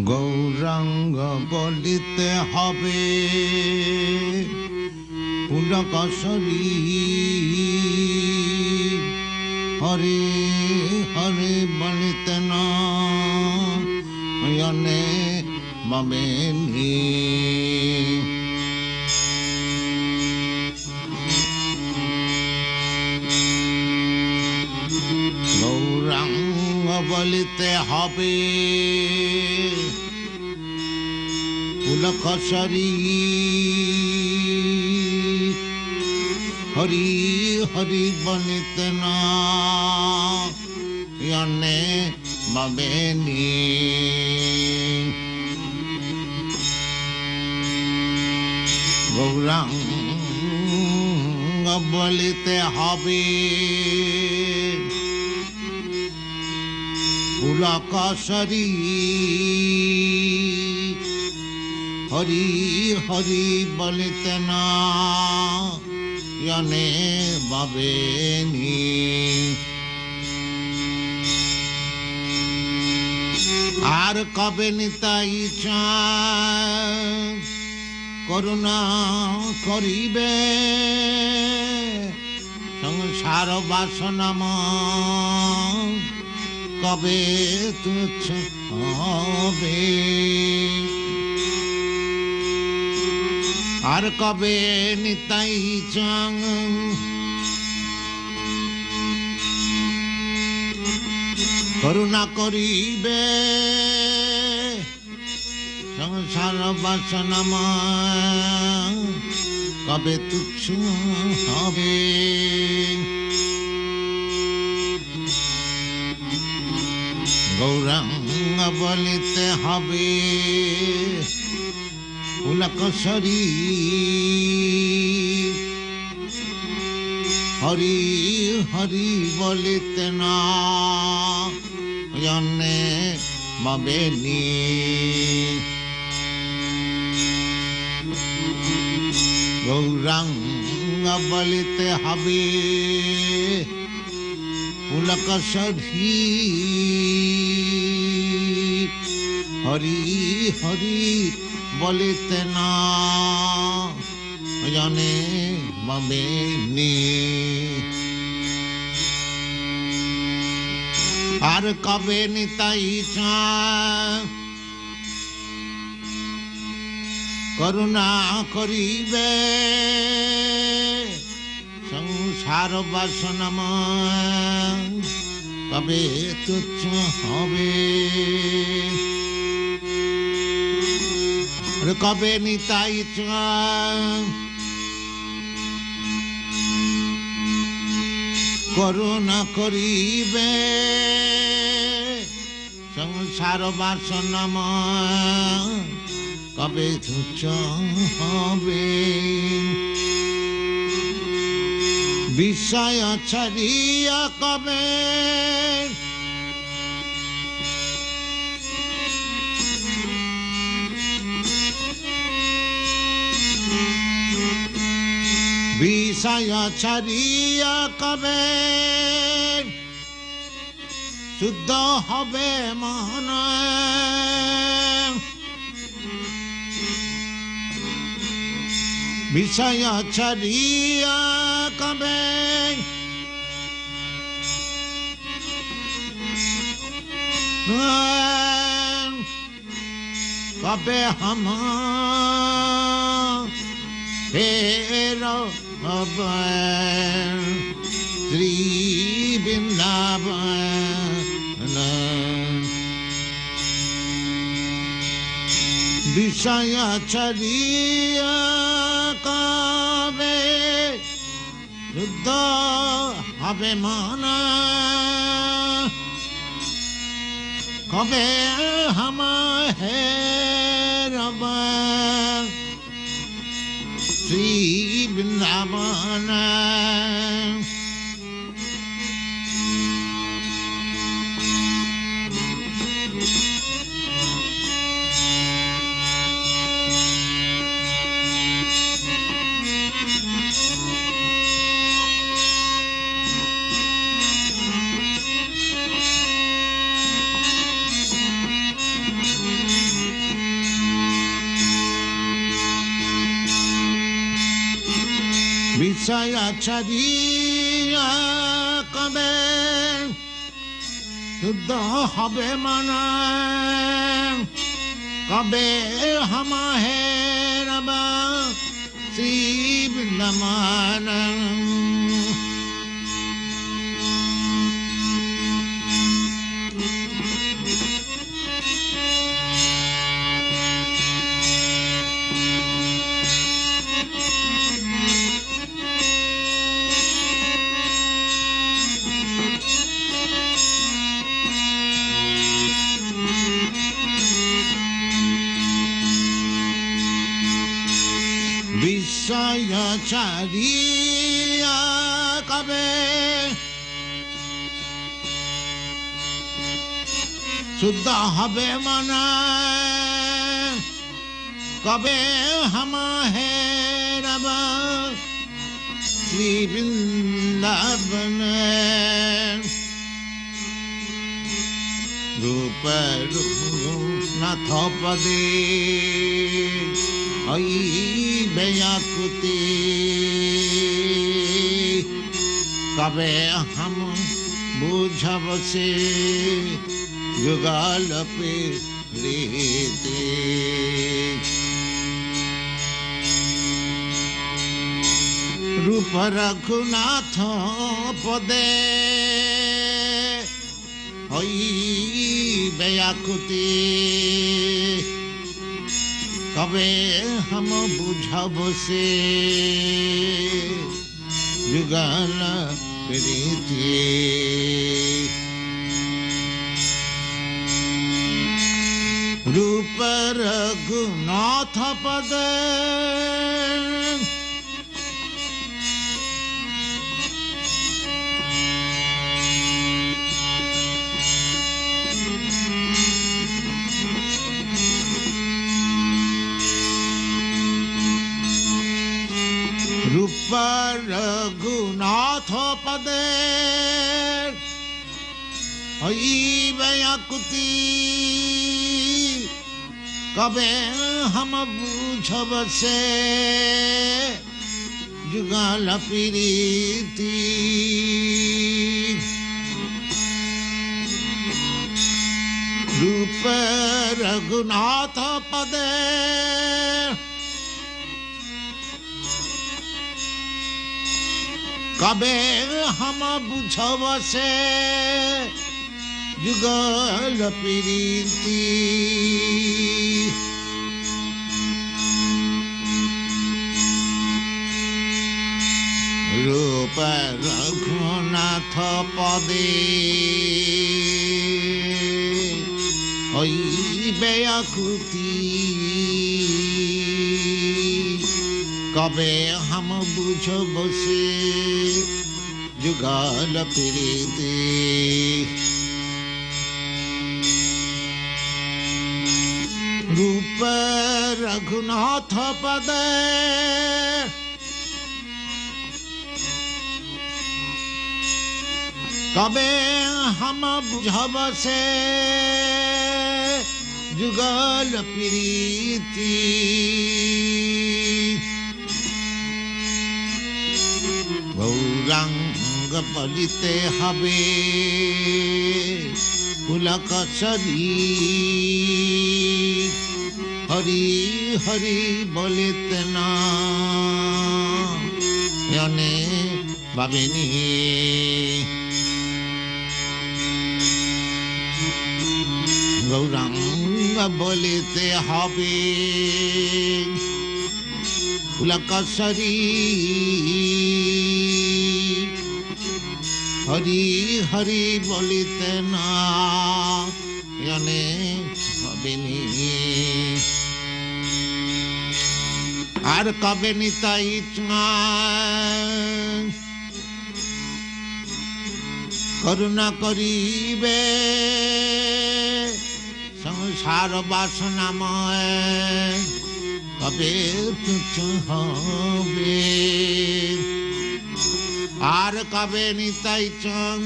গৌরাঙ্গ বলিতে হবে পুলকশরী, হরে হরে বলিতে নয়নে মমেনি। গৌরাঙ্গ বলিতে হবে পুলকশরী, হরি হরি বলিতে নয়নে মমেনি। গৌরাঙ্গ বলিতে হবে পুলকশরী, হরি হরি বলিতে নয়নে মমেনি। আর কবে নিতাই চাঁদ করুণা করিবে, সংসার বাসনাময় কবে তুচ্ছ হবে। আর কবে নিতাই চাঁদ করুণা করিবে, সংসার বাসনাময় কবে তুচ্ছ হবে। গৌরাঙ্গ বলিতে হবে পুলকশরী, হরি হরি বলিতে নয়নে মমেনি। গৌরাঙ্গ বলিতে হবে পুলকশরী, হরি হরি বলিতে নয়নে মমেনি। আর কবে নিতাই চাঁদ করুণা করিবে, সংসার বাসনাময় কবে তুচ্ছ হবে। কবে নিতাই চাঁদ করুণা করিবে, সংসার বাসনাময় কবে তুচ্ছ হবে। বিষয় ছাড়িয়া কবে বিষয় ছাড়িয়া কবে শুদ্ধ হবে মন। বিষয় ছাড়িয়া কবে কবে হম ফের শ্রী বৃন্দাবন। বিষয় ছাড়িয়া কবে শুদ্ধ হবে মন। কবে হম হেরব শ্রী বৃন্দাবন। বিষয়াচারিয়া কবে শুদ্ধ হবে মনা কবে হামা হে রবা শ্রী বৃন্দাবন বিষয়াচারিয়া কবে শুদ্ধ হবে মনা কবে হামা হে রবা শ্রী বৃন্দাবন রূপ নাথ পদে ঐ বেয়াকুতি কবে হম বুঝব সে যুগল প্রীতি রূপ রঘুনাথ পদে ঐ বেয়াকুতি কবে হম বুঝব সে যুগল প্রীতি রূপ রঘুনাথ পদে রূপ রঘুনাথ পদে হইবে আকুতি কবে হম বুঝব সে যুগল প্রীতি রূপ রঘুনাথ পদে কবে হম বুঝব সে যুগল প্রীতি রূপ রঘুনাথ পদে হইবে আকুতি কবে হম বুঝব সে যুগল প্রীতি রূপ রঘুনাথ পদে কবে হম বুঝব সে যুগল প্রীতি গৌরাঙ্গ বলিতে হবে পুলকচরী হরি হরি বলিতে না জনে ভাবিনি গৌরাঙ্গ বলিতে হবে পুলকচরী হরি হরি বলিতে না জনে ভাবিনি আর কবে নিতাই করুণা করিবে সংসার বাসনাময় কবে তুচ্ছ হবে আর কবে নিতাই চং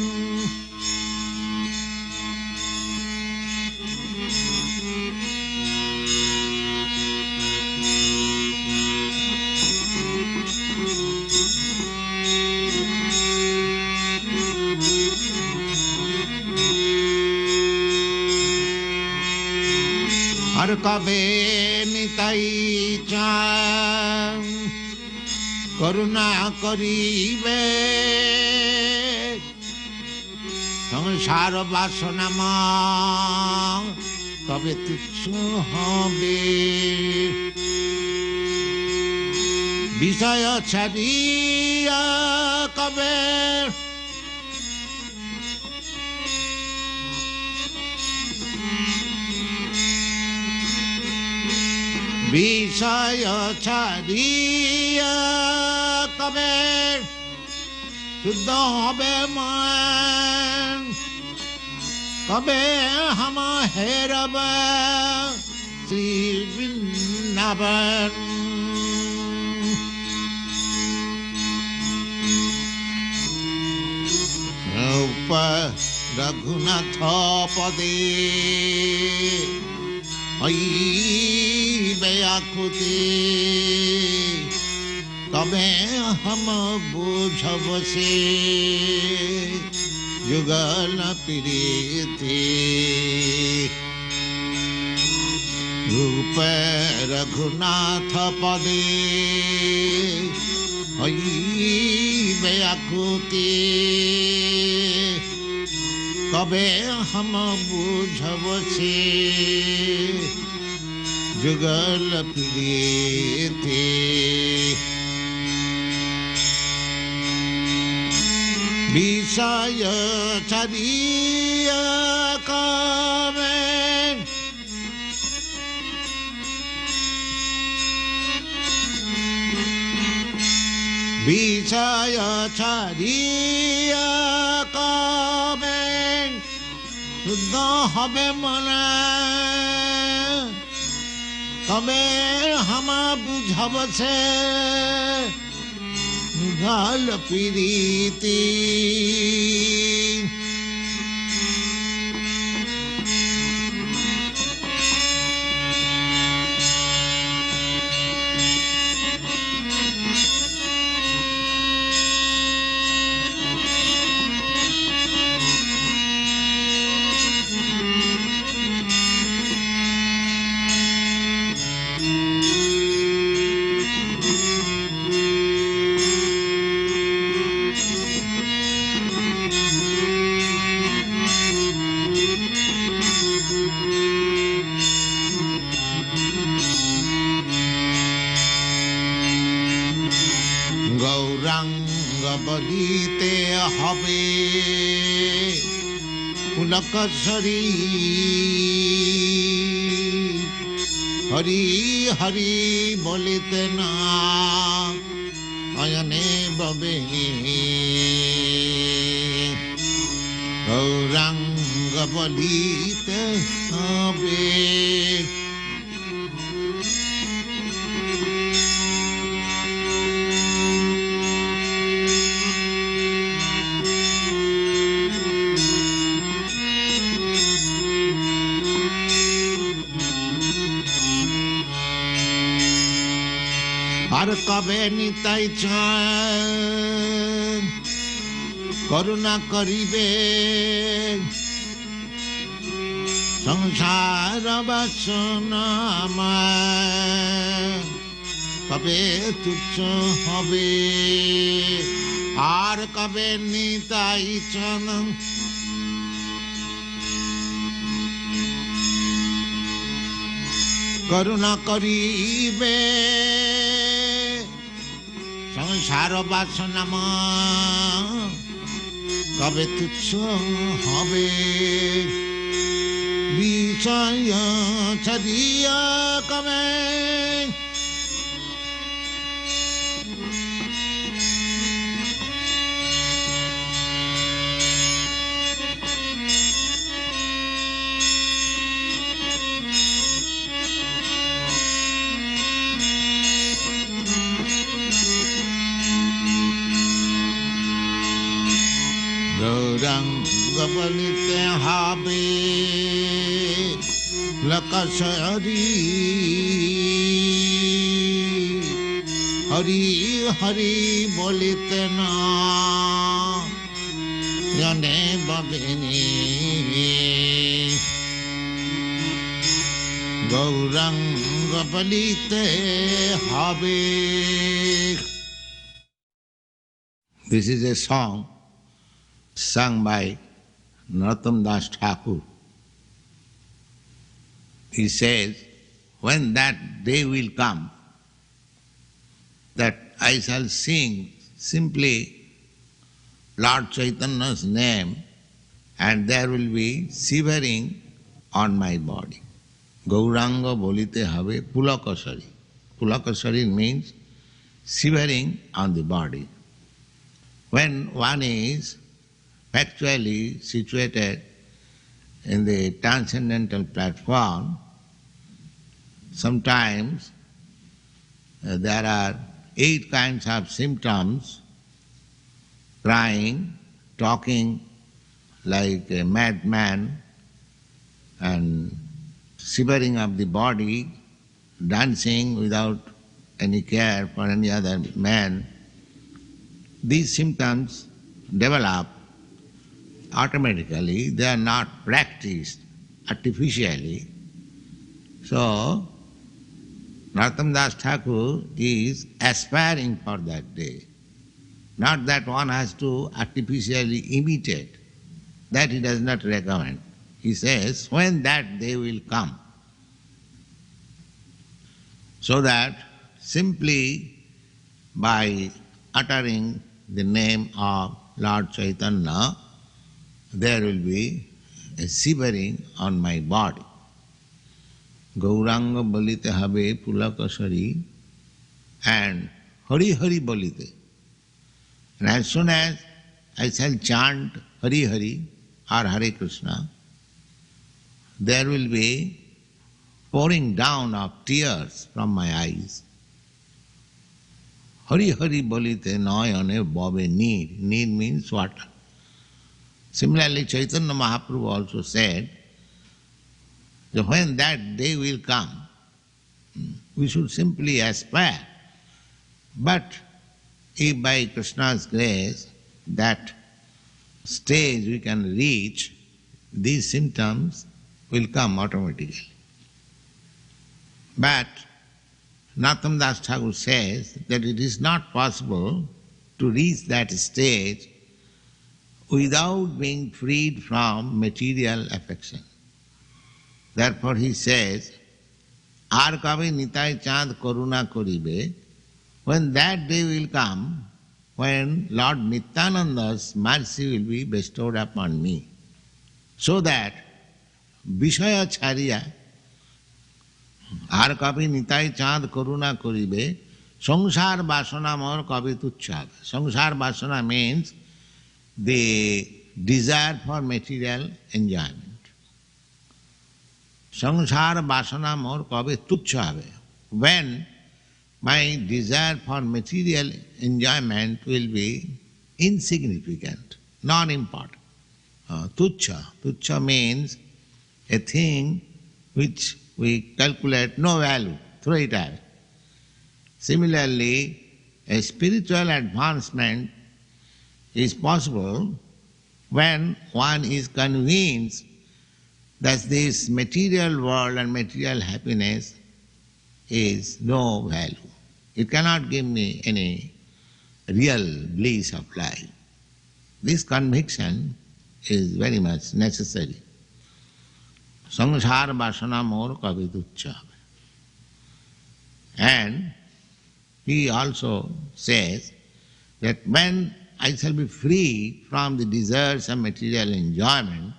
আর কবে নিতাই চান করুণা করিবে সংসার বাসনামা তবে তুচ্ছ হবে বিষয় ছাড়িয়া কবে বিষয় ছাড়িয়া কবে শুদ্ধ হবে মন কবে হাম হেরব শ্রী বৃন্দাবন রঘুনাথ পদে ব্যাকুতি তবে হম বুঝব সে যুগল প্রীতি রূপ রঘুনাথ পদে ব্যাকুতি কবে হম বুঝব সে যুগল প্রীতি বিষয় ছাড়িয়া কবে বিষয় ছাড়িয়া কবে শুদ্ধ হবে মনে তবে হামা বুঝব সে গাল প্রীতি বলিতে হবে পুলকশ্বরী হরি হরি বলিতে না অয়নে ববে গৌরাঙ্গ বলিতে হবে আর কবে নিতাই চান করুণা করিবে সংসার বাসনা কবে তুচ্ছ হবে আর কবে নিতাই চান করুণা করিবে সংসার বাসনা কবে তুচ্ছ হবে বিষয় ছাড়িয়া কবে গৌরাঙ্গ বলিতে হবে লোকশরী হরি হরি বলিতে না জনে ববেনি Gauranga balite habe. This is a song sung by Narottam Das Thakur. He says, when that day will come, that I shall sing simply Lord Chaitanya's name and there will be shivering on my body. Gauranga bolite habe pulakasari. Pulakasari means shivering on the body. When one is factually situated in the transcendental platform, sometimes there are 8 kinds of symptoms: crying, talking like a madman, and shivering of the body, dancing without any care for any other man. These symptoms develop automatically, they are not practiced artificially. So, Narottam Das Thakur is aspiring for that day. Not that one has to artificially imitate. That he does not recommend. He says, when that day will come. So that simply by uttering the name of Lord Chaitanya, there will be a shivering on my body. Gauranga bolite habe pulakasari and Hari Hari bolite. And as soon as I shall chant Hari Hari or Hare Krishna, there will be pouring down of tears from my eyes. Hari Hari bolite nayane bobe need. Need means water. Similarly, Chaitanya Mahaprabhu also said that when that day will come, we should simply aspire. But if by Krishna's grace that stage we can reach, these symptoms will come automatically. But Narottam Das Thakur says that it is not possible to reach that stage without being freed from material affection. Therefore he says, Ar kabe nitai chand karuna koribe, when that day will come, when Lord Nityananda's mercy will be bestowed upon me, so that Vishaya Chariya, Ar kabe nitai chand karuna koribe, Sangsar Vasana mor kabe tuchha. Sangsar Vasana means the desire for material enjoyment. Sangsara Vasana mor kabe tuchha habe. When my desire for material enjoyment will be insignificant, non-important. Tuchha. Tuchha means a thing which we calculate no value, throw it away. Similarly, a spiritual advancement is possible when one is convinced that this material world and material happiness is no value. It cannot give me any real bliss of life. This conviction is very much necessary. Sangsara vasana mor kabe tuchha. And he also says that when I shall be free from the desires of material enjoyment,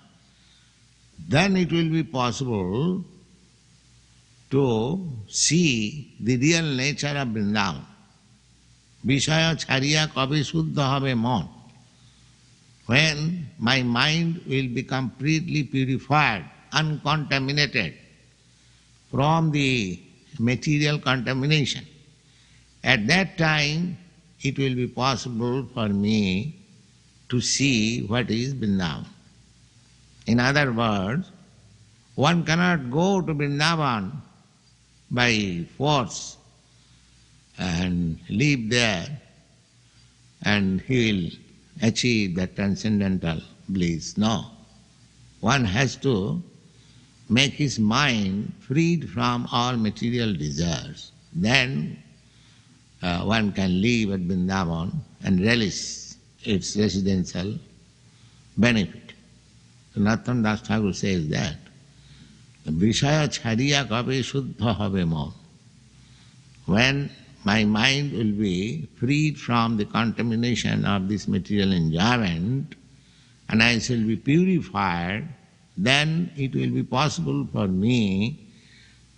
then it will be possible to see the real nature of Vrindavan. Vishaya chariya kabe shuddha habe mon. When my mind will be completely purified, uncontaminated from the material contamination, at that time it will be possible for me to see what is Vrindavan. In other words, one cannot go to Vrindavan by force and live there and he will achieve that transcendental bliss. No. One has to make his mind freed from all material desires, then one can live at Vrindavan and relish its residential benefit. Narottam Das Thakur says that, Vishaya chhariya kabe shuddha habe mon. When my mind will be freed from the contamination of this material enjoyment and I shall be purified, then it will be possible for me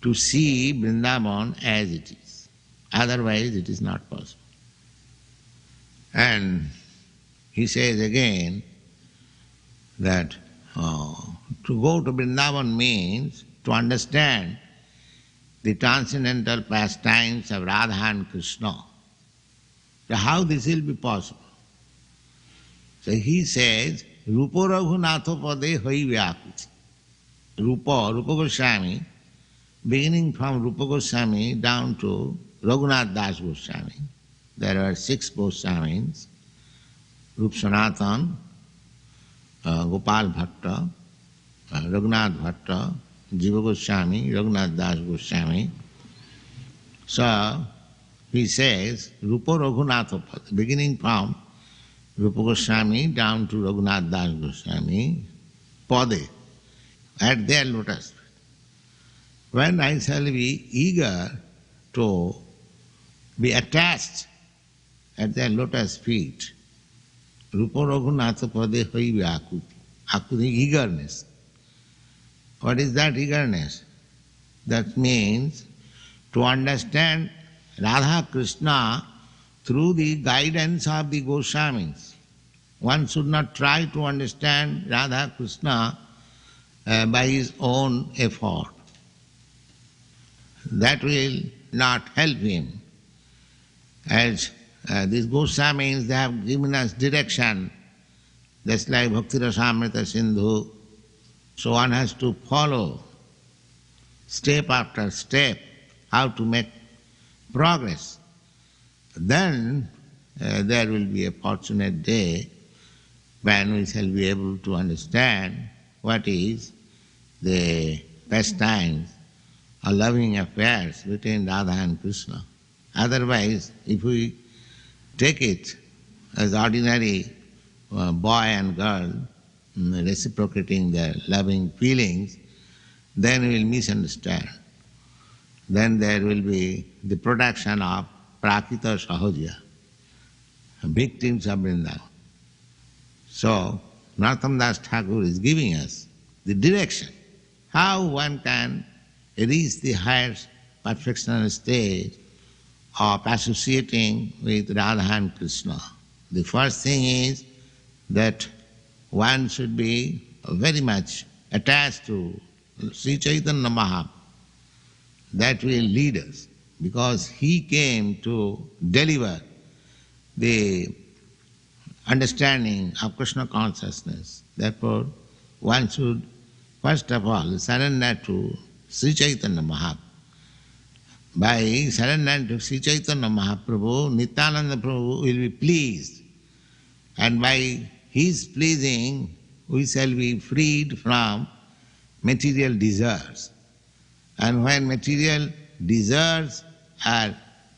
to see Vrindavan as it is. Otherwise it is not possible. And he says again that to go to Vrindavan means to understand the transcendental pastimes of Radha and Krishna. So how this will be possible? So he says, Rupa Raghunatha Pade Hai Vyakuti. Rupa Goswami, beginning from Rupa Goswami down to Raghunath Das Goswami. There are 6 Goswamis, Rup Sanatan, Gopal Bhatta, Raghunath Bhatta, Jiva Goswami, Raghunath Das Goswami. So he says, Rupa Raghunatha Pade, beginning from Rupa Goswami down to Raghunath Das Goswami, Pade, at their lotus feet. When I shall be eager to be attached at their lotus feet, Rupa Raghunatha Pade Hai Vyakuti. Akuti, eagerness. What is that eagerness? That means to understand Radha Krishna through the guidance of the Goswamis. One should not try to understand Radha Krishna by his own effort. That will not help him. As these Goswamis, they have given us direction, just like Bhakti Rasamrita Sindhu. So one has to follow step after step how to make progress. Then there will be a fortunate day when we shall be able to understand what is the pastimes or loving affairs between Radha and Krishna. Otherwise, if we take it as ordinary boy and girl reciprocating their loving feelings, then we will misunderstand. Then there will be the production of Prakita Sahaja, victims of Vrindavan. So, Narottam Das Thakur is giving us the direction, how one can reach the highest perfectional stage of associating with Radha and Krishna. The first thing is that one should be very much attached to Sri Chaitanya Mahaprabhu. That will lead us, because he came to deliver the understanding of Krishna consciousness. Therefore, one should first of all surrender to Sri Chaitanya Mahaprabhu. By surrendering to Sri Chaitanya Mahaprabhu, Nityananda Prabhu will be pleased, and by his pleasing we shall be freed from material desires. And when material desires are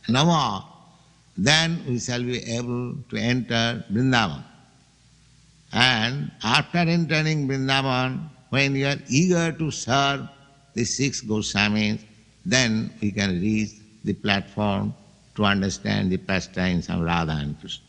no more, then we shall be able to enter Vrindavan. And after entering Vrindavan, when you are eager to serve the 6 Goswamis, then we can reach the platform to understand the pastimes of Radha and Krishna.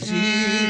Shri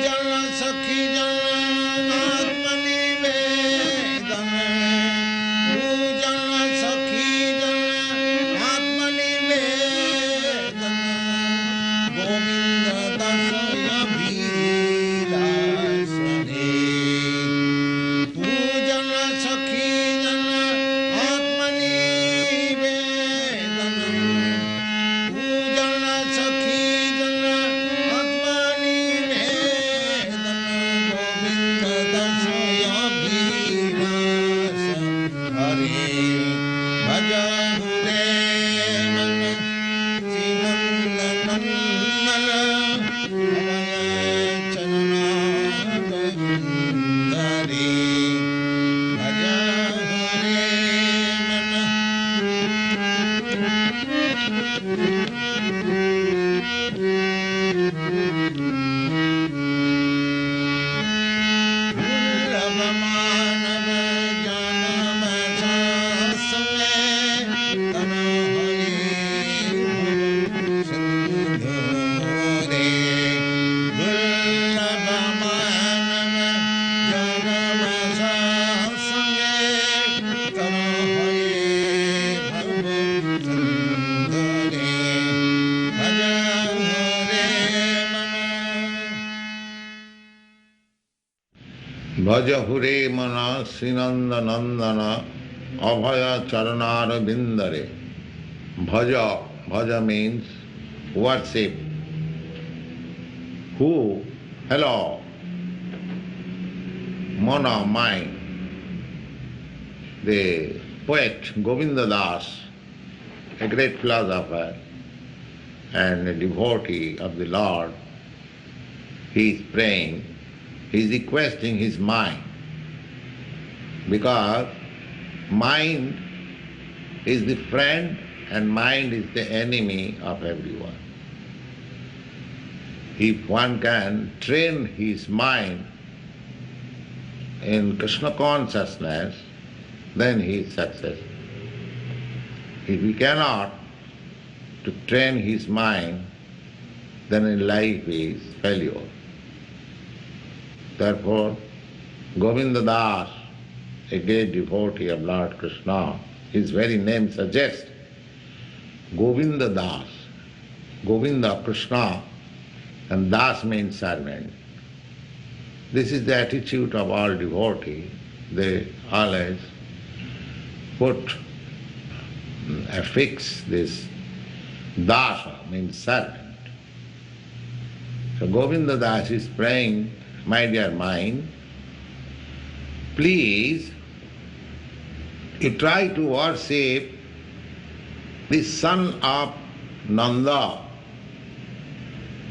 jana sakhi jana atmani vedana. Tu jana sakhi jana atmani vedana. Govinda dasya vilasane. Tu jana sakhi jana atmani vedana. Tu jana sakhi jana atmani vedana. Govinda dasya vilasane. Hare bhaja hure mana sinandanandana. Avaya charana govindare. Bhaja hure mana Dullabha manava janama sasame tana hare sindhore. Dullabha manava janama sasame tana hare sindhore. Bhaja hare mana Bhaja hure mana sinanda nandana abhaya charanara bindare. Bhaja means worship. Who? Hello. Mana, mind. The poet Govinda Das, a great philosopher and a devotee of the Lord, he is praying, he is requesting his mind, because mind is the friend and mind is the enemy of everyone. If one can train his mind in Krishna consciousness, then he is successful. If he cannot to train his mind, then in life is failure. Therefore, Govinda Das, a great devotee of Lord Krishna, his very name suggests Govinda Das. Govinda, Krishna, and Das means servant. This is the attitude of all devotees. They always affix this Dasa, means servant. So Govinda Das is praying, my dear mind, please, you try to worship the son of Nanda,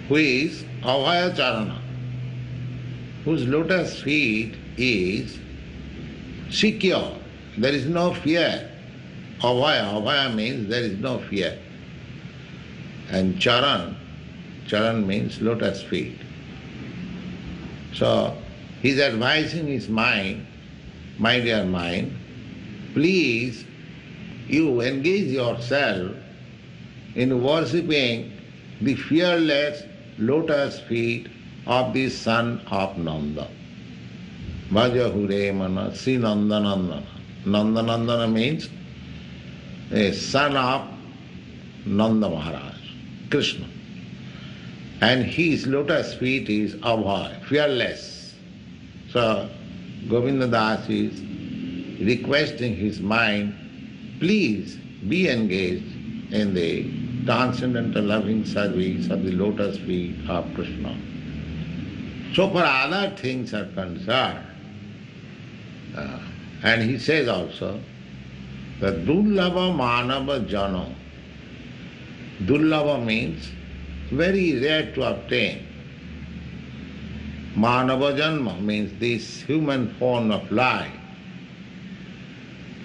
who is Abhaya Charana, whose lotus feet is secure. There is no fear. Abhaya means there is no fear. And Charan means lotus feet. So he is advising his mind, my dear mind, please you engage yourself in worshipping the fearless lotus feet of the son of Nanda. Bhaja hure mana si Nandanandana. Nandanandana means a son of Nanda Maharaj, Krishna. And his lotus feet is Abhay, fearless. So Govinda Das is requesting his mind, please be engaged in the transcendental loving service of the lotus feet of Krishna. So for other things are concerned, and he says also that Dullabha Manava Jano. Dullabha means very rare to obtain. Manava Janma means this human form of life.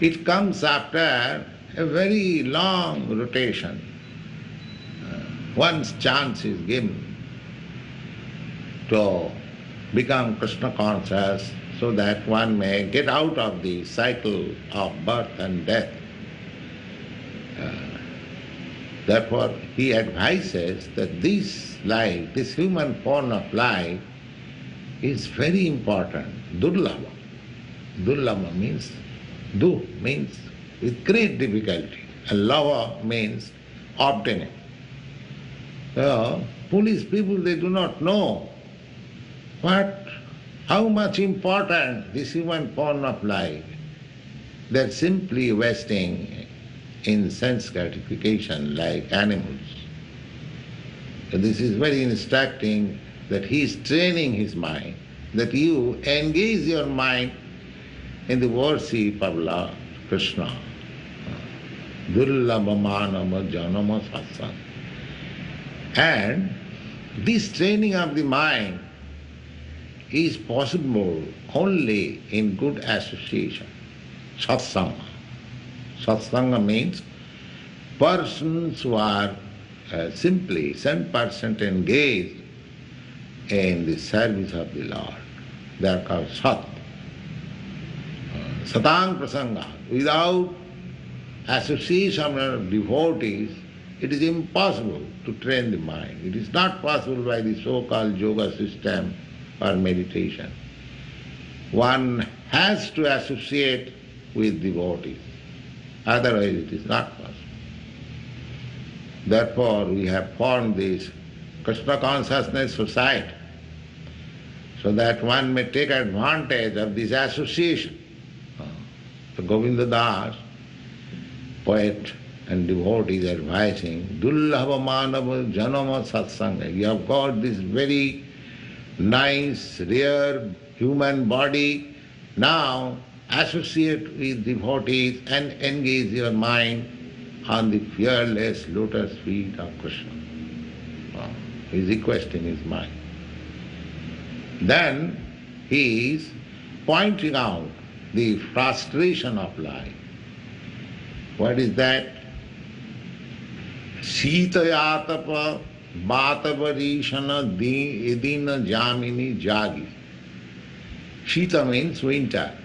It comes after a very long rotation. Once chance is given to become Krishna conscious so that one may get out of the cycle of birth and death. Therefore, he advises that this life, this human form of life, is very important. Durlabha. Durlabha means, du means with great difficulty. And lava means obtaining. Foolish people, they do not know how much important this human form of life. They are simply wasting in sense gratification like animals. So this is very instructing that he is training his mind, that you engage your mind in the worship of Lord Krishna. Durlabha manava janama satsang. And this training of the mind is possible only in good association. Satsanga. Satsanga means persons who are simply 100% engaged in the service of the Lord. They are called Sat. Satang Prasanga. Without association of devotees, it is impossible to train the mind. It is not possible by the so-called yoga system or meditation. One has to associate with devotees. Otherwise it is not possible. Therefore we have formed this Krishna Consciousness Society so that one may take advantage of this association. So Govinda Das, poet and devotee, is advising, Dullabha manava janama satsanga. You have got this very nice, rare human body. Now associate with devotees and engage your mind on the fearless lotus feet of Krishna. He is requesting his mind. Then he is pointing out the frustration of life. What is that? Sitayatapa bhatavarishana edina jamini jagi. Shita means winter.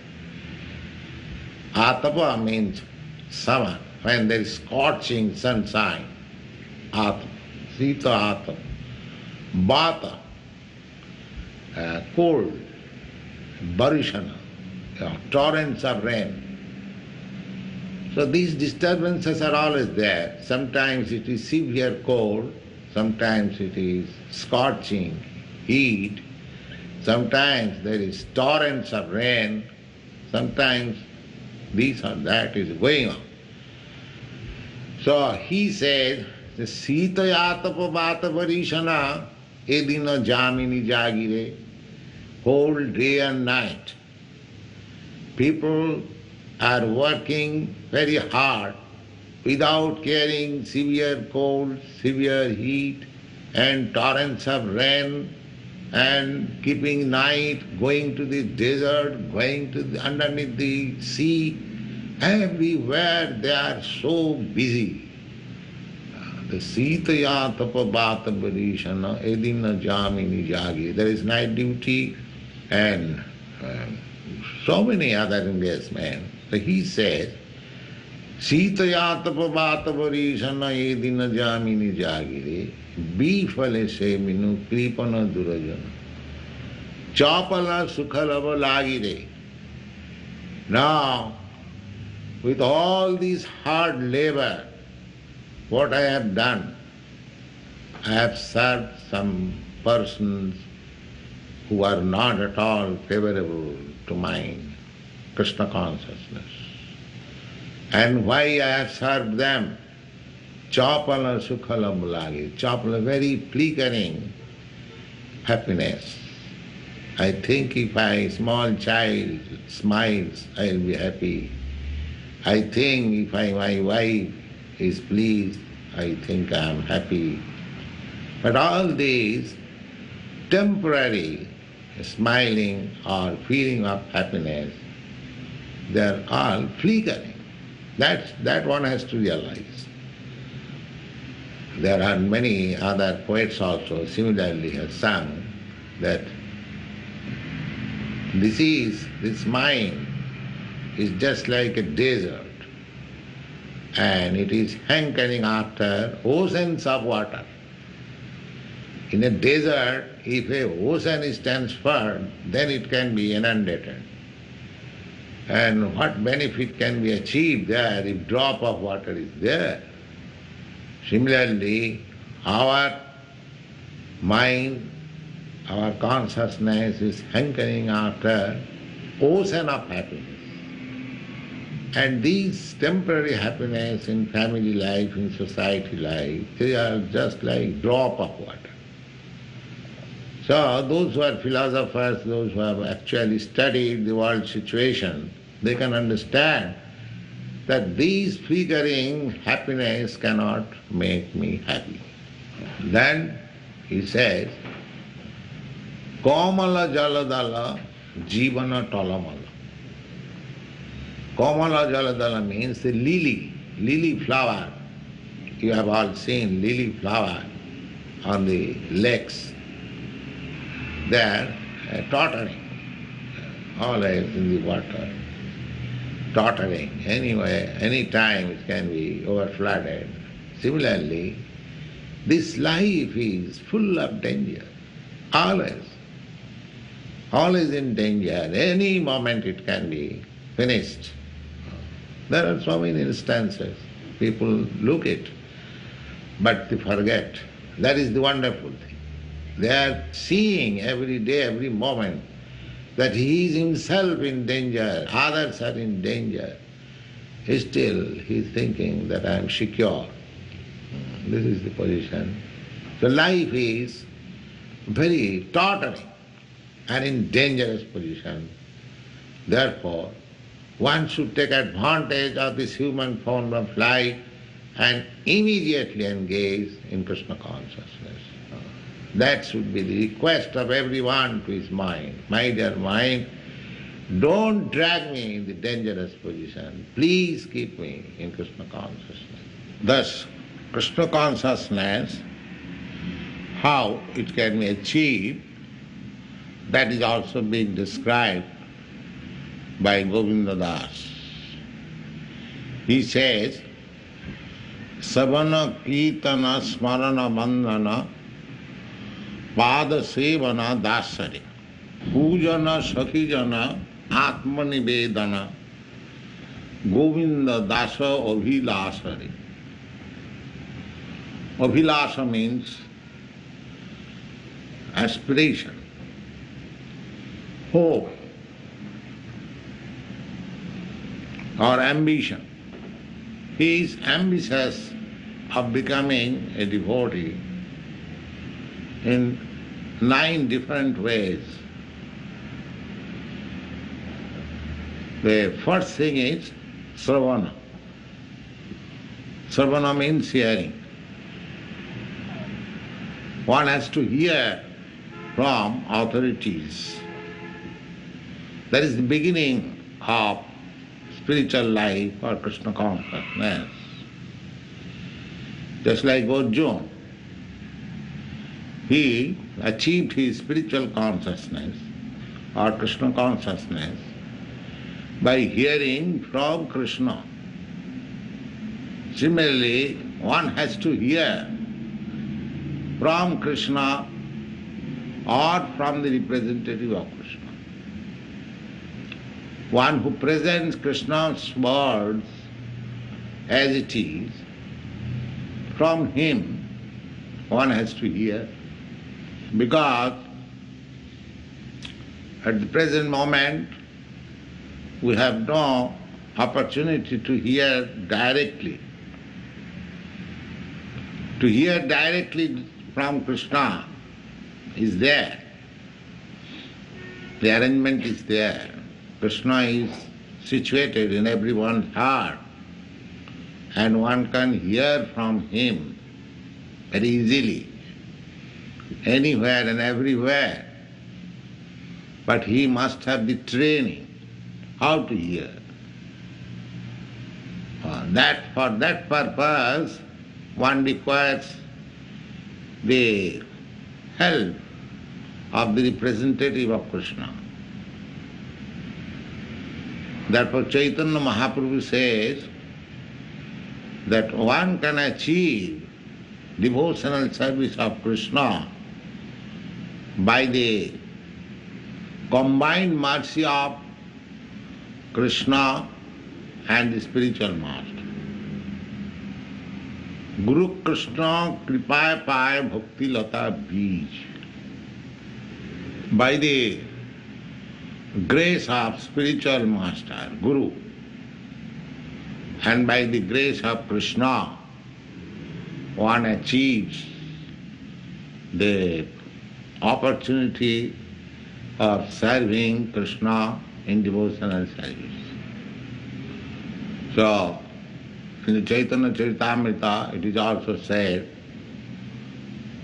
Atapa means summer, when there is scorching sunshine. Atapa. Sita atapa. Bhata, cold. Varishana, torrents of rain. So these disturbances are always there. Sometimes it is severe cold, sometimes it is scorching heat, sometimes there is torrents of rain, sometimes this or that is going on. So he says, the Sitayatapa Vata Varishana Edina Jamini Jagire, whole day and night. People are working very hard without caring severe cold, severe heat and torrents of rain and keeping night, going to the desert, going to underneath the sea. Everywhere they are so busy. The Sitaya Tapa Bhata Varishana Edina Jamini Jagi. There is night duty and so many other engagements. So he says, Sitaya Tapa Bhata Varishana Edina Jamini Jagire Bifale Se Minu Kripana Durajana Chapala Sukhalava Lagire. Now, with all this hard labor, what I have done, I have served some persons who are not at all favorable to my Krishna consciousness. And why I have served them? Chapala sukhala mulagi. Chapala, very flickering happiness. I think if a small child smiles, I will be happy. I think if my wife is pleased, I think I am happy. But all these temporary smiling or feeling of happiness, they are all flickering. That one has to realize. There are many other poets also similarly have sung that this mind is just like a desert and it is hankering after oceans of water. In a desert, if a ocean is transferred, then it can be inundated. And what benefit can be achieved there if drop of water is there? Similarly, our mind, our consciousness is hankering after ocean of happiness. And these temporary happiness in family life, in society life, they are just like drop of water. So those who are philosophers, those who have actually studied the world situation, they can understand that these flickering happiness cannot make me happy. Then he says, Kamala jaladala jivana talamala. Kamala jaladala means the lily flower. You have all seen lily flower on the lakes. They are tottering, always in the water, tottering. Anyway, any time it can be overflooded. Similarly, this life is full of danger, always in danger. Any moment it can be finished. There are so many instances. People look at, but they forget. That is the wonderful thing. They are seeing every day, every moment, that he is himself in danger, others are in danger. Still he is thinking that I am secure. This is the position. So life is very tottering and in dangerous position. Therefore, one should take advantage of this human form of life and immediately engage in Krishna consciousness. That should be the request of everyone to his mind. My dear mind, don't drag me in the dangerous position. Please keep me in Krishna consciousness. Thus, Krishna consciousness, how it can be achieved, that is also being described by Govinda Das. He says, Savana Kirtana Smarana Bandhana Pada Sevana Dasari Pujana Sakhijana Atmani Vedana Govinda Dasa Abhilasari. Abhilasa means aspiration, hope, or ambition. He is ambitious of becoming a devotee in 9 different ways. The first thing is Sravana. Sravana means hearing. One has to hear from authorities. That is the beginning of spiritual life or Krishna consciousness. Just like Arjuna, he achieved his spiritual consciousness or Krishna consciousness by hearing from Krishna. Similarly, one has to hear from Krishna or from the representative of Krishna. One who presents Krishna's words as it is, from him one has to hear, because at the present moment we have no opportunity to hear directly. To hear directly from Krishna is there. The arrangement is there. Krishna is situated in everyone's heart, and one can hear from him very easily, anywhere and everywhere. But he must have the training how to hear. For that purpose, one requires the help of the representative of Krishna. Therefore Chaitanya Mahaprabhu says that one can achieve devotional service of Krishna by the combined mercy of Krishna and the spiritual master. Guru Krishna Kripaya Paya Bhakti Lata Bij. By the grace of spiritual master, Guru, and by the grace of Krishna, one achieves the opportunity of serving Krishna in devotional service. So, in the Chaitanya Charitamrita, it is also said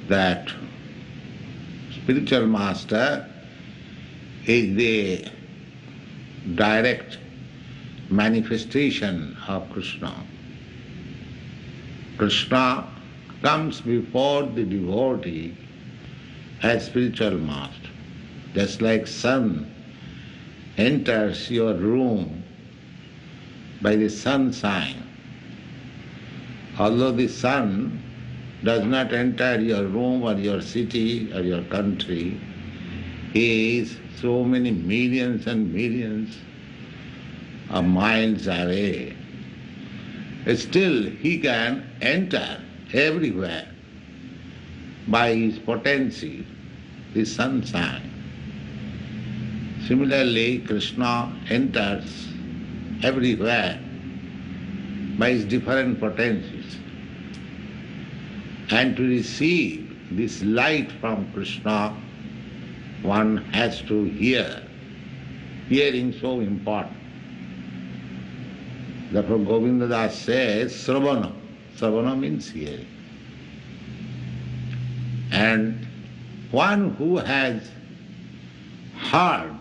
that spiritual master is the direct manifestation of Krishna. Krishna comes before the devotee as spiritual master. Just like sun enters your room by the sun sign. Although the sun does not enter your room or your city or your country, he is so many millions and millions of miles away. Still he can enter everywhere by his potency, the sun sign. Similarly, Krishna enters everywhere by his different potencies. And to receive this light from Krishna, one has to hear. Hearing so important. Therefore Govinda Das says, Sravana. Sravana means hearing. And one who has heard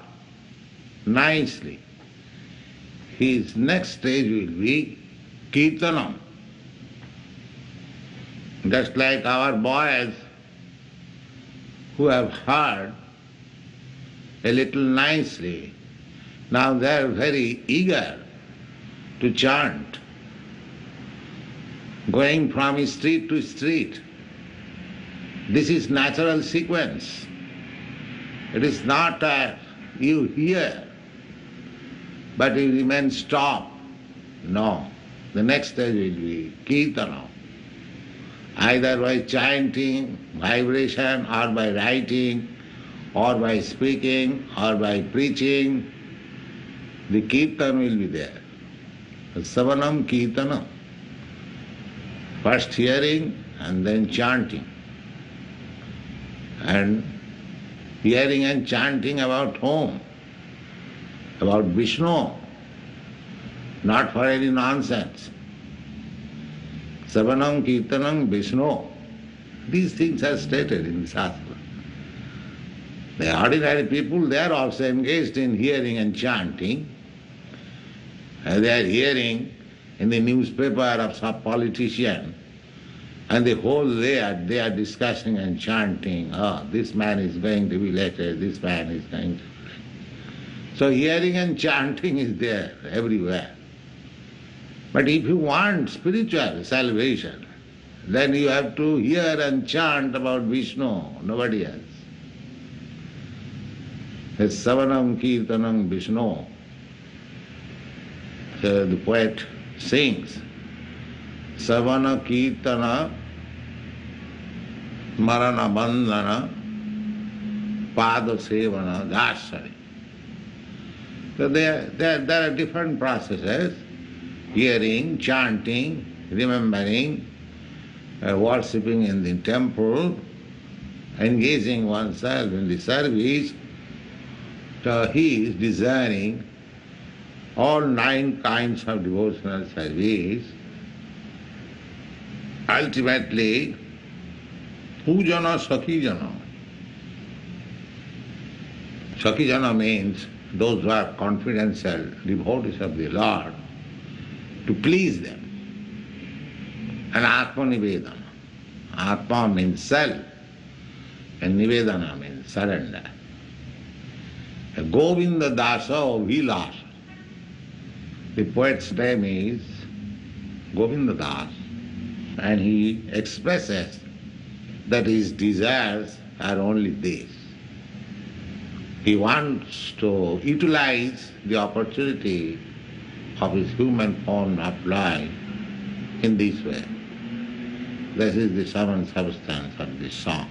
nicely, his next stage will be Kirtanam. Just like our boys who have heard a little nicely, now they are very eager to chant, going from street to street. This is natural sequence. It is not that you hear, but you remain stopped. No. The next stage will be Kirtana. Either by chanting, vibration, or by writing, or by speaking, or by preaching, the Kirtan will be there. Savanam Kirtanam. First hearing and then chanting. And hearing and chanting about whom? About Vishnu. Not for any nonsense. Savanam Kirtanam Vishnu. These things are stated in the Shastra. The ordinary people, they are also engaged in hearing and chanting. They are hearing in the newspaper of some politician, and the whole day they are discussing and chanting, oh, this man is going to be elected, this man is going to be elected. So hearing and chanting is there everywhere. But if you want spiritual salvation, then you have to hear and chant about Vishnu, nobody else. It's Savanam Kirtanam Vishnu. So the poet sings, Savana Kirtana Marana Bandhana Pada Sevana Darshan. So there are different processes, hearing, chanting, remembering, worshipping in the temple, engaging oneself in the service. So he is desiring all 9 kinds of devotional service. Ultimately, Pujana Sakijana. Sakijana means those who are confidential devotees of the Lord, to please them. And Atma Nivedana. Atma means self, and Nivedana means surrender. Govinda Dasa Vilasa. The poet's name is Govinda Das, and he expresses that his desires are only this. He wants to utilize the opportunity of his human form of life in this way. This is the sum and substance of this song.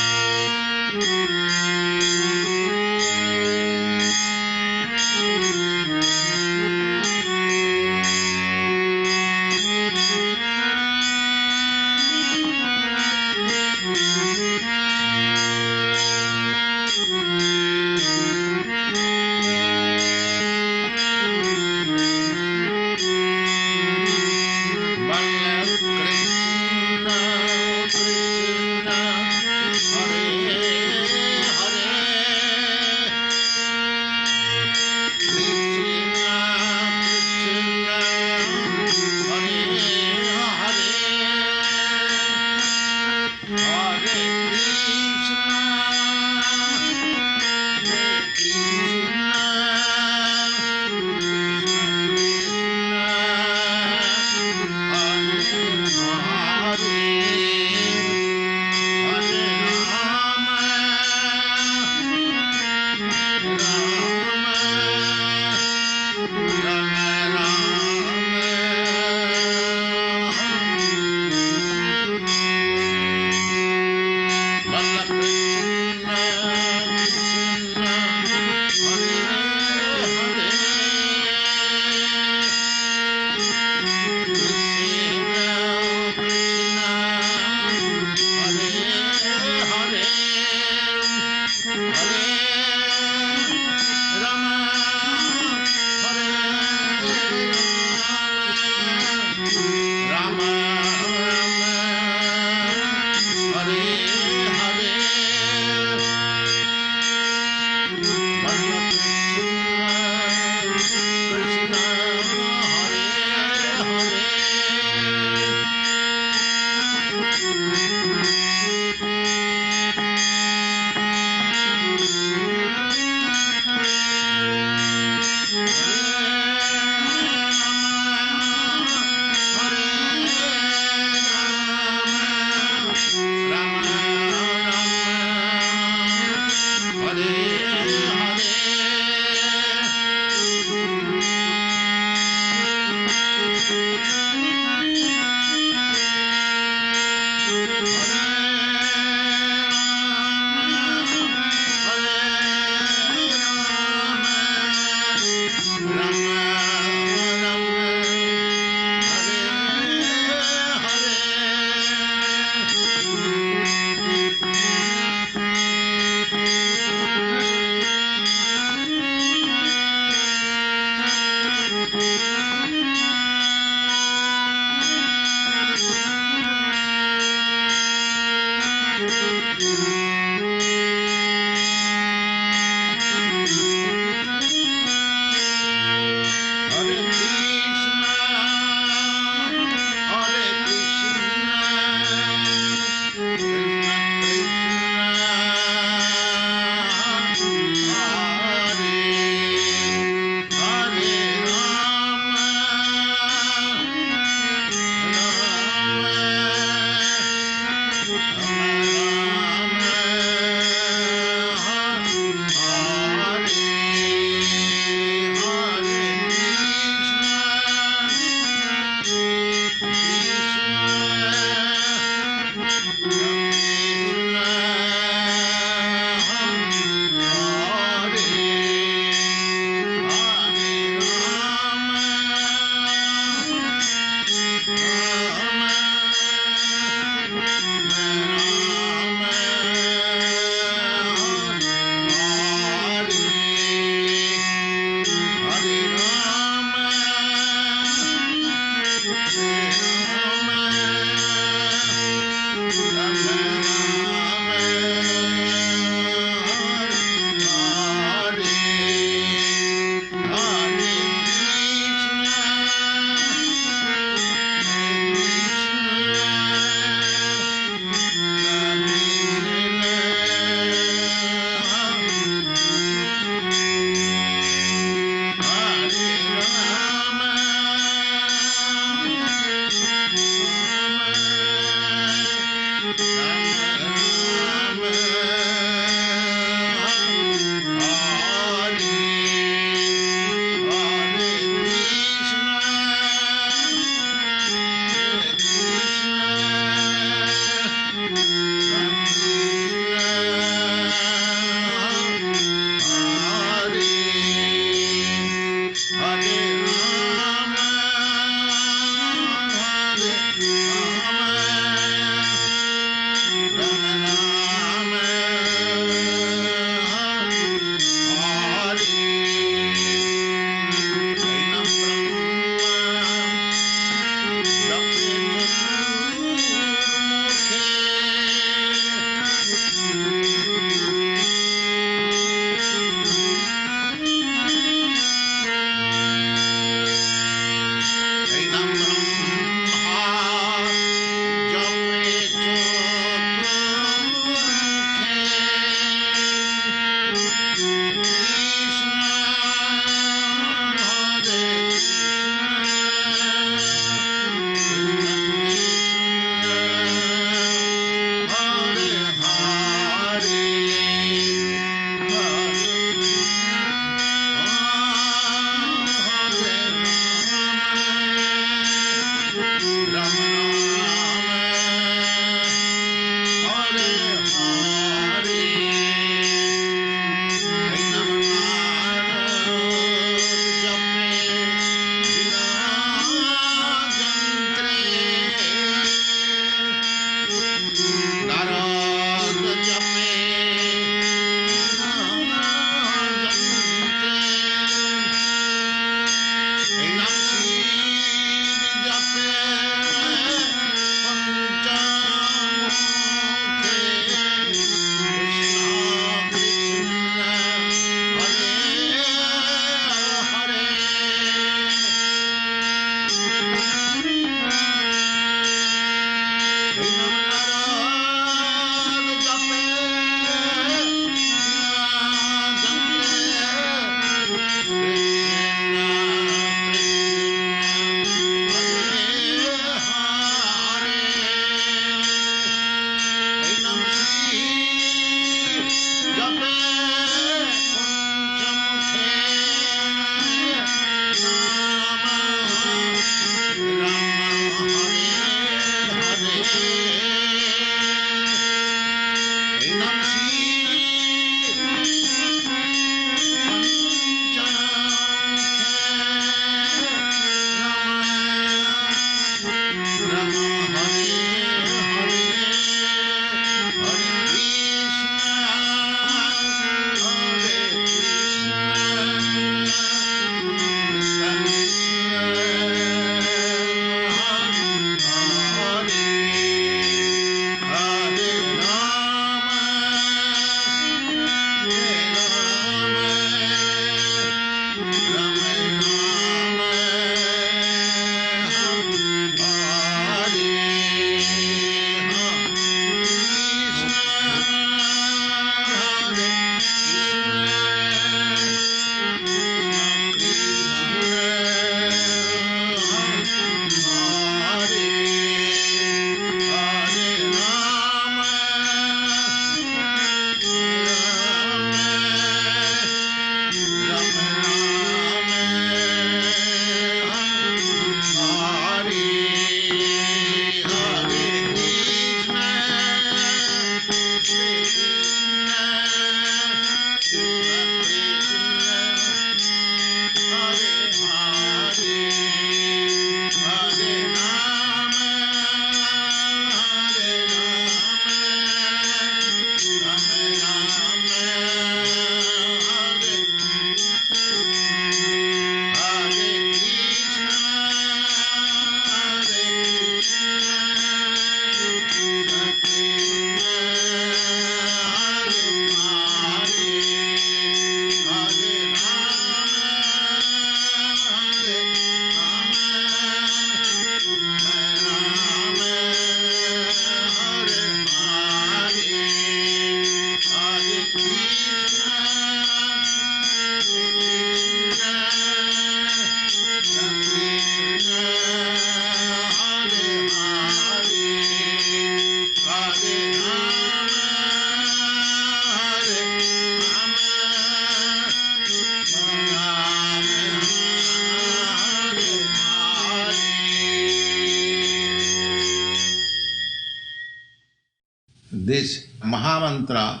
this Mahamantra,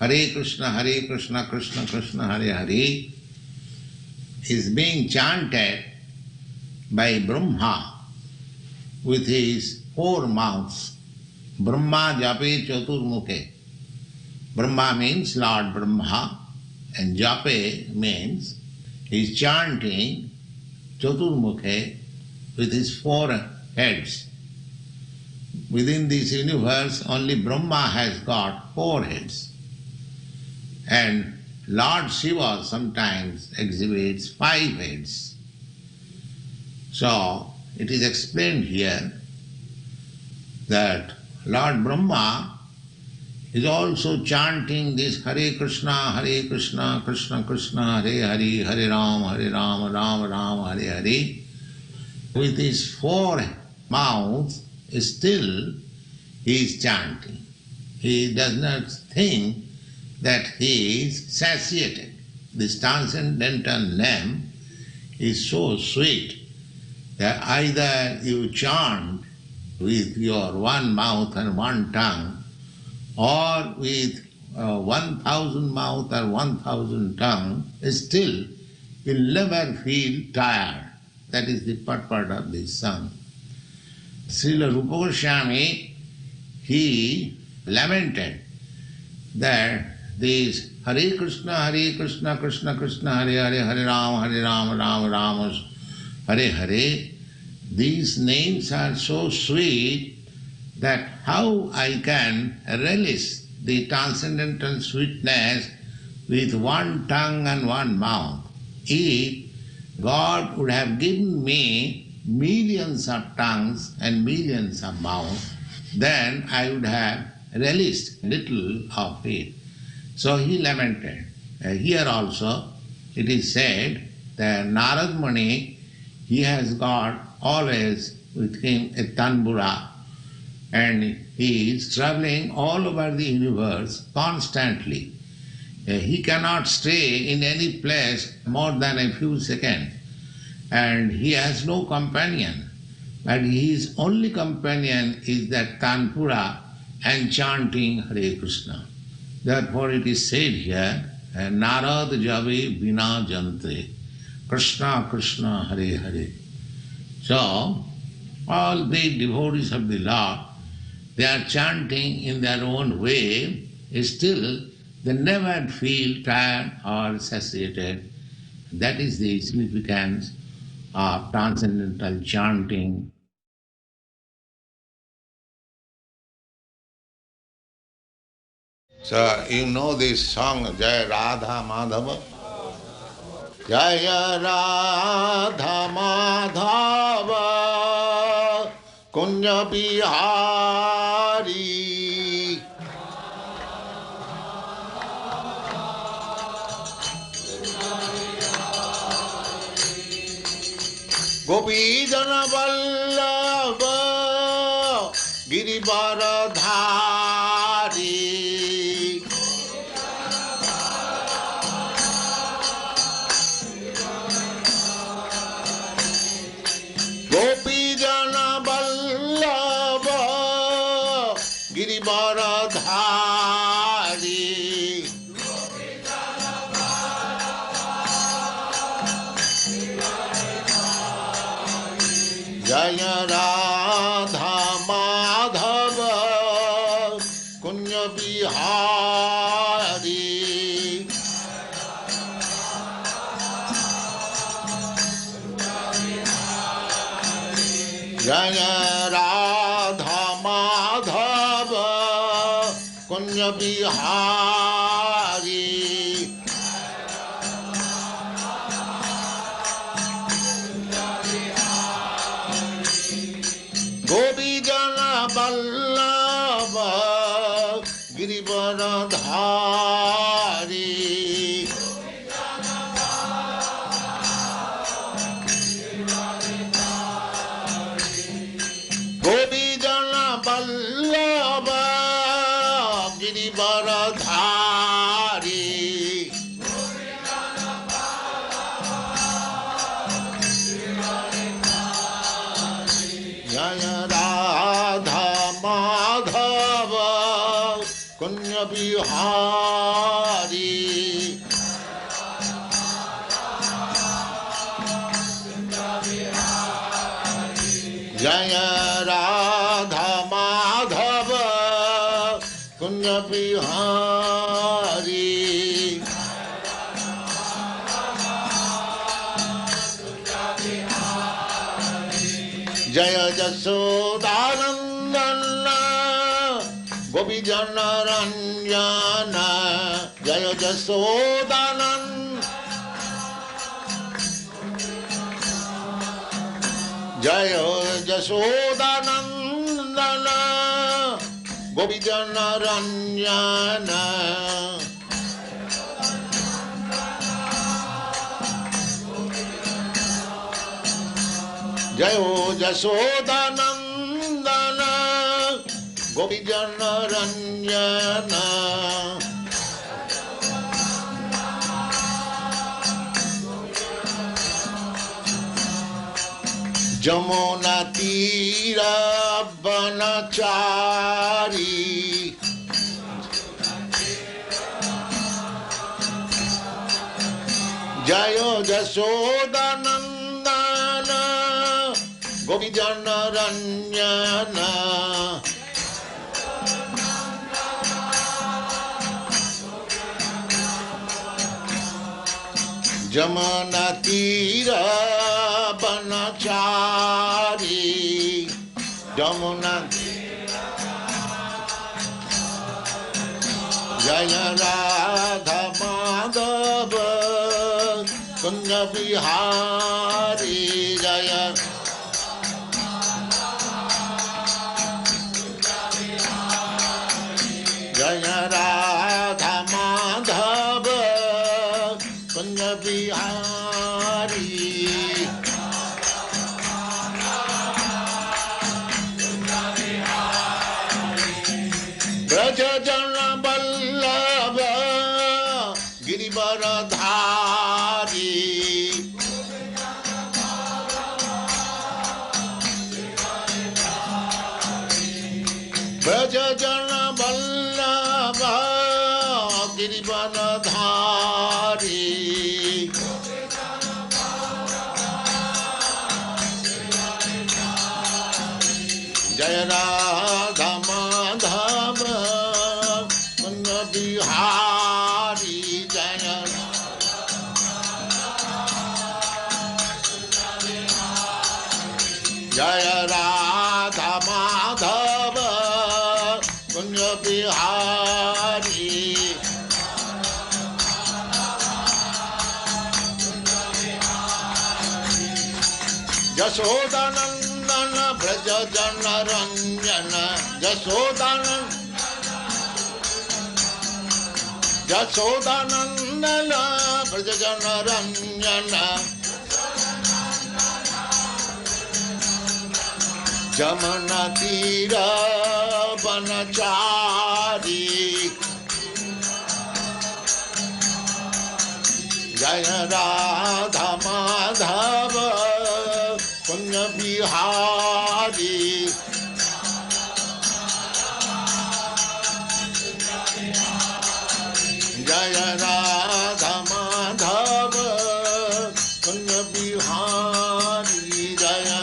Hare Krishna, Krishna Krishna, Hare Hare, is being chanted by Brahma with his 4 mouths. Brahma Jape Chaturmukhe. Brahma means Lord Brahma, and Jape means he is chanting Chaturmukhe with his 4 heads. Within this universe, only Brahma has got 4 heads. And Lord Shiva sometimes exhibits 5 heads. So, it is explained here that Lord Brahma is also chanting this Hare Krishna, Krishna Krishna, Hare Hare, Hare Rama, Rama Rama, Hare Hare. With his 4 mouths, still he is chanting. He does not think that he is satiated. This transcendental name is so sweet that either you chant with your 1 mouth and 1 tongue, or with 1,000 mouth or 1,000 tongue, still you'll never feel tired. That is the purport of this song. Srila Rupa Goswami, he lamented that these Hare Krishna, Krishna Krishna, Hare Hare, Hare Rama, Rama Rama, Hare Hare, these names are so sweet that how I can relish the transcendental sweetness with 1 tongue and 1 mouth. If God would have given me millions of tongues and millions of mouths, then I would have relished little of it. So he lamented. Here also it is said that Narad Muni, he has got always with him a tanbura, and he is traveling all over the universe constantly. He cannot stay in any place more than a few seconds, and he has no companion. But his only companion is that tanpura and chanting Hare Krishna. Therefore it is said here, Narad Jave Bina Jante, Krishna Krishna Hare Hare. So, all the devotees of the Lord, they are chanting in their own way, still they never feel tired or satiated. That is the significance of transcendental chanting. So, you know this song, Jaya Radha Madhava? Jaya Radha Madhava Kunja Bihari Gopi Jana Vallabha Girivaradhari Gopi Jana Vallabha Girivaradhari Jaya Radha Madhava Kunya Bihari Jaya Radha Madhava Kunya Bihari Gopi Jana Vallabha Girivaradhari Gopi Jana Vallabha Girivaradhari Jaya Radha Madhava Kunya Bihari. Jaya Radha Madhava Kunya Bihari. Jaya Jasodanandana Gopijana Ranjana. Jaya Jasodanand Jaya Jasodanandana Gopijana Ranjana. Jayo Jasodanandana Gopijana Ranjana. Jamuna Tira Banachari. Jayo Jasodanandana Gopijana Ranjana. Jamuna Tira Banachari. Jamuna Jaya Radha Madhava Kunya Bihari. Jaya Jaya Radha Madhava Kunya Bihari. Braja Jana Vallabha Girivaradhari. Braja Jana Vallabha Girivaradhari. Jaya Radha Madhava Kunya Bihari. Jaya Jaya Radha Madhava Kunya Bihari. Jasodanandana Braja Jana Ranjana. Jasodanandana Braja Jana Ranjana. Jamuna Tira Banachari. Jaya Radha Madhava Kunya Bihari. Jaya Radha Madhava Kunya Bihari. Jaya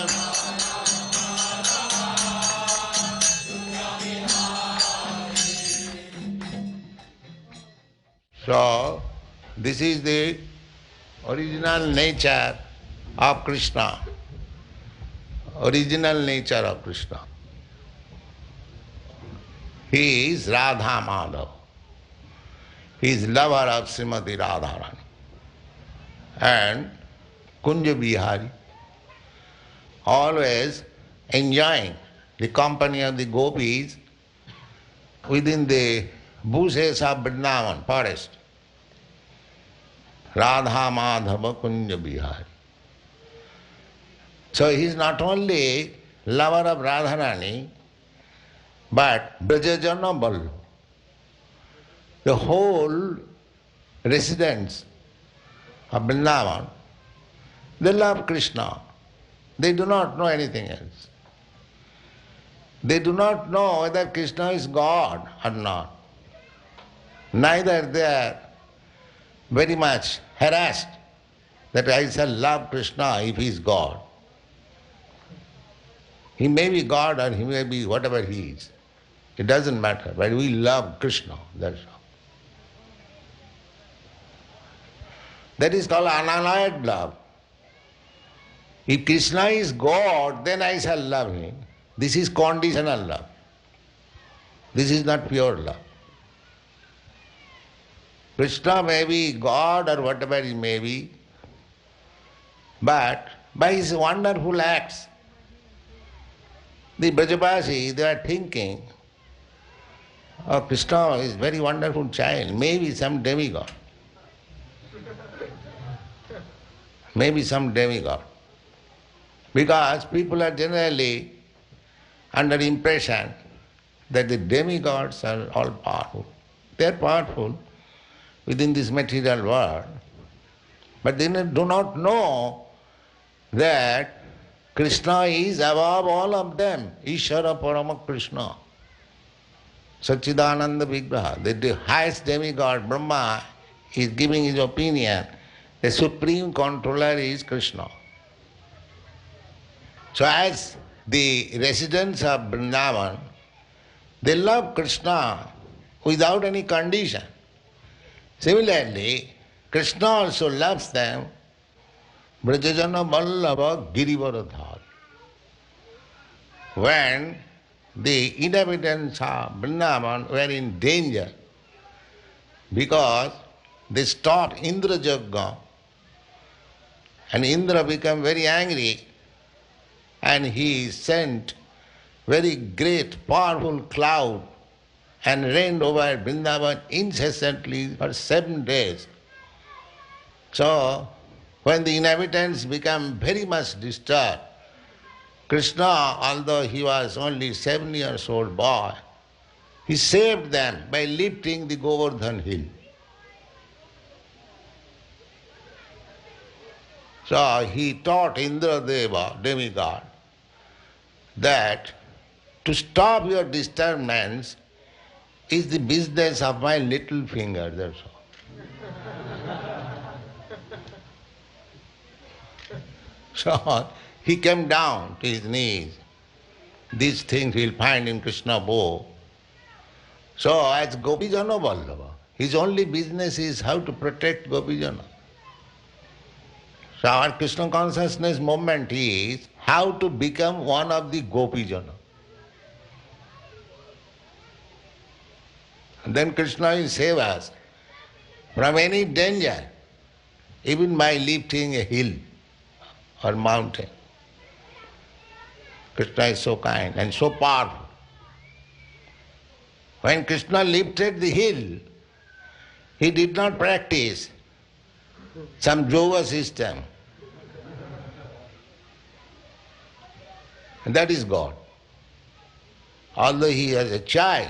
So, this is the original nature of Krishna. Original nature of Krishna. He is Radha Madhav. He is lover of Srimati Radharani and Kunja Bihari, always enjoying the company of the gopis within the bushes of Vrindavan forest. Radha Madhava Kunja Bihari. So he is not only lover of Radharani, but Brajajana Ballu. The whole residents of Vrindavan, they love Krishna. They do not know anything else. They do not know whether Krishna is God or not. Neither they are very much harassed that I shall love Krishna if he is God. He may be God or he may be whatever he is. It doesn't matter, but we love Krishna, that's all. That is called unalloyed love. If Krishna is God, then I shall love him. This is conditional love. This is not pure love. Krishna may be God or whatever he may be, but by his wonderful acts, the Brajavasi, they are thinking, oh, Krishna is very wonderful child, maybe some demigod. Maybe some demigod. Because people are generally under impression that the demigods are all powerful. They are powerful within this material world, but they do not know that Krishna is above all of them. Ishvara Parama Krishna. Satchidananda Vigraha. The highest demigod, Brahma, is giving his opinion. The supreme controller is Krishna. So as the residents of Vrindavan, they love Krishna without any condition. Similarly, Krishna also loves them. Brajajana Vallabha Girivaradhar. When the inhabitants of Vrindavan were in danger because they stopped Indra Yajna and Indra became very angry and he sent very great powerful cloud and rained over Vrindavan incessantly for 7 days. So when the inhabitants became very much disturbed, Krishna, although he was only 7 years old boy, he saved them by lifting the Govardhan hill. So he taught Indradeva, demigod, that to stop your disturbance is the business of my little finger, that's all. So he came down to his knees. These things we'll find in Krishna Book. So as Gopijana Vallabha, his only business is how to protect Gopijana. So our Krishna consciousness movement is how to become one of the Gopijana. And then Krishna will save us from any danger, even by lifting a hill or mountain. Krishna is so kind and so powerful. When Krishna lifted the hill, he did not practice some yoga system. And that is God. Although he was a child,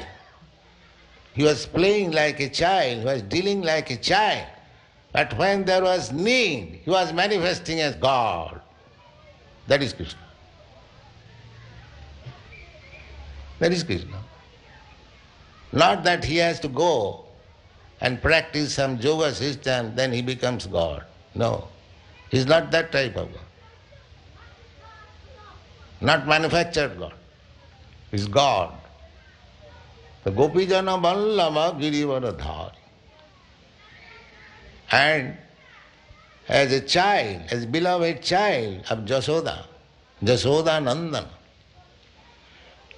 he was playing like a child, he was dealing like a child. But when there was need, he was manifesting as God. That is Krishna. That is Krishna. Not that he has to go and practice some yoga system, then he becomes God. No. He is not that type of God. Not manufactured God. He is God. The Gopijana Vallabha Girivaradhari. And as a child, as beloved child of Jasoda, Jasoda Nandana,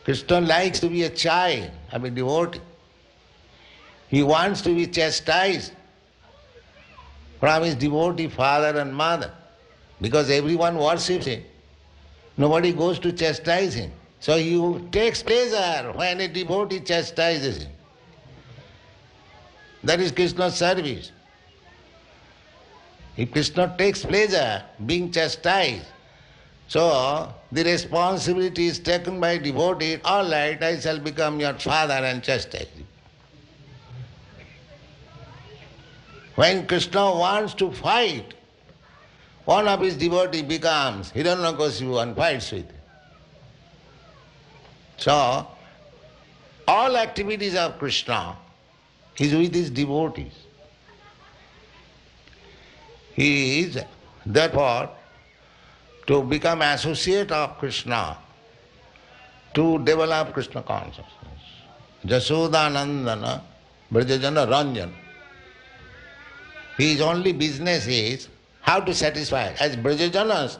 Krishna likes to be a child of a devotee. He wants to be chastised from his devotee father and mother because everyone worships him. Nobody goes to chastise him. So he takes pleasure when a devotee chastises him. That is Krishna's service. If Krishna takes pleasure being chastised, so the responsibility is taken by devotee, all right, I shall become your father and chastise you. When Krishna wants to fight, one of his devotee becomes Hiranyakasipu and fights with him. So, all activities of Krishna He is with his devotees. He is, therefore, to become associate of Krishna, to develop Krishna consciousness. Jasodanandana Brajajana Ranjan. His only business is how to satisfy. As Brajajana's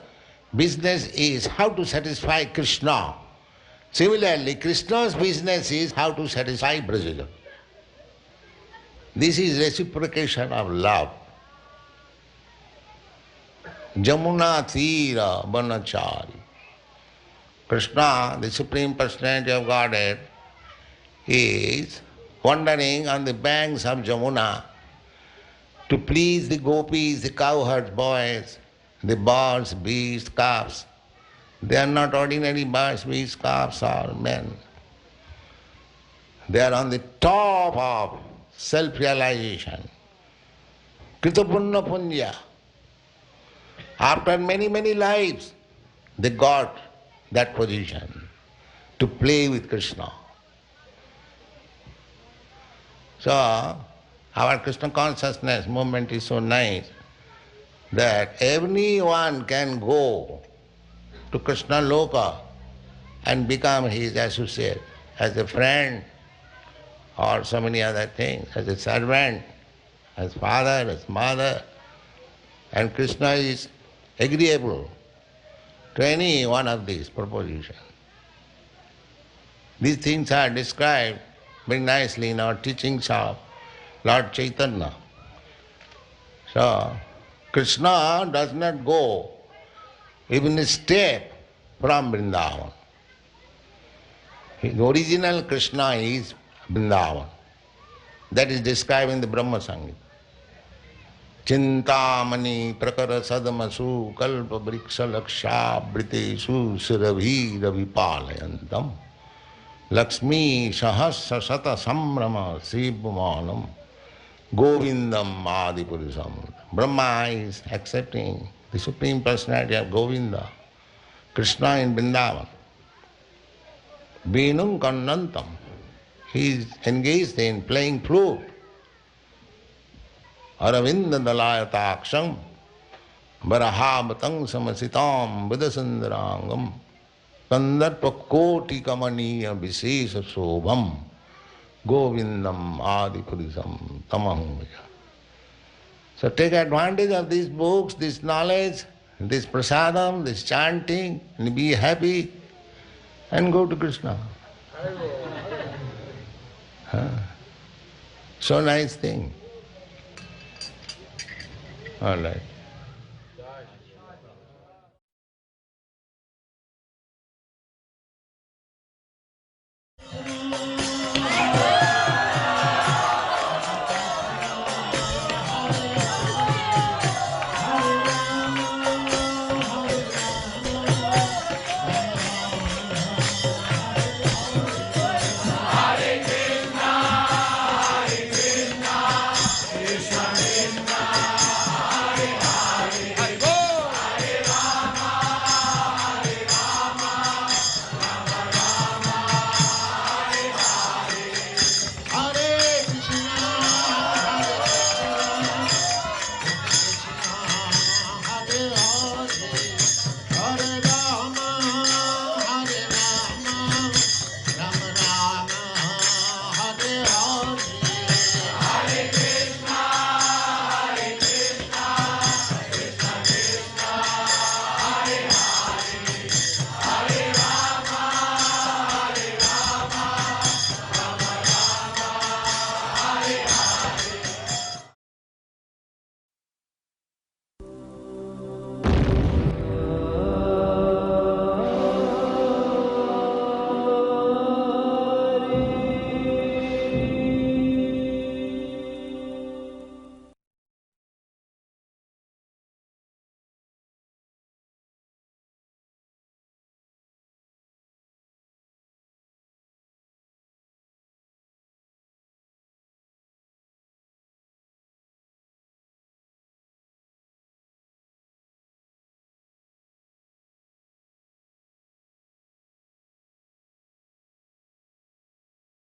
business is how to satisfy Krishna. Similarly, Krishna's business is how to satisfy Brajajana. This is reciprocation of love. Jamuna Tira Banachari. Krishna, the Supreme Personality of Godhead, is wandering on the banks of Jamuna to please the gopis, the cowherds boys, the birds, beasts, calves. They are not ordinary birds, beasts, calves or men. They are on the top of self-realization. Kritapunna punya. After many, many lives, they got that position to play with Krishna. So, our Krishna consciousness movement is so nice that everyone can go to Krishna Loka and become his associate, as a friend or so many other things, as a servant, as father, as mother. And Krishna is agreeable to any one of these propositions. These things are described very nicely in our teachings of Lord Chaitanya. So, Krishna does not go even a step from Vrindavan. His original Krishna is Vrindavan. That is described in the Brahma Sangita. Chintamani prakara sadamasu kalpa vriksha laksha britesu surabhi ravipalayantam Lakshmi sahasra sata samrama sribumanam Govindam adipurusam. Brahma is accepting the Supreme Personality of Govinda, Krishna in Vrindavan. Venum kannantam. He is engaged in playing flute. Aravinda dalayataaksham varahabatang samasitam vidasundarangam kandarpa koti kamaniya visesa sobham govindam adipurisam tamam. So take advantage of these books, this knowledge, this prasadam, this chanting, and be happy and go to Krishna. So nice thing. All right.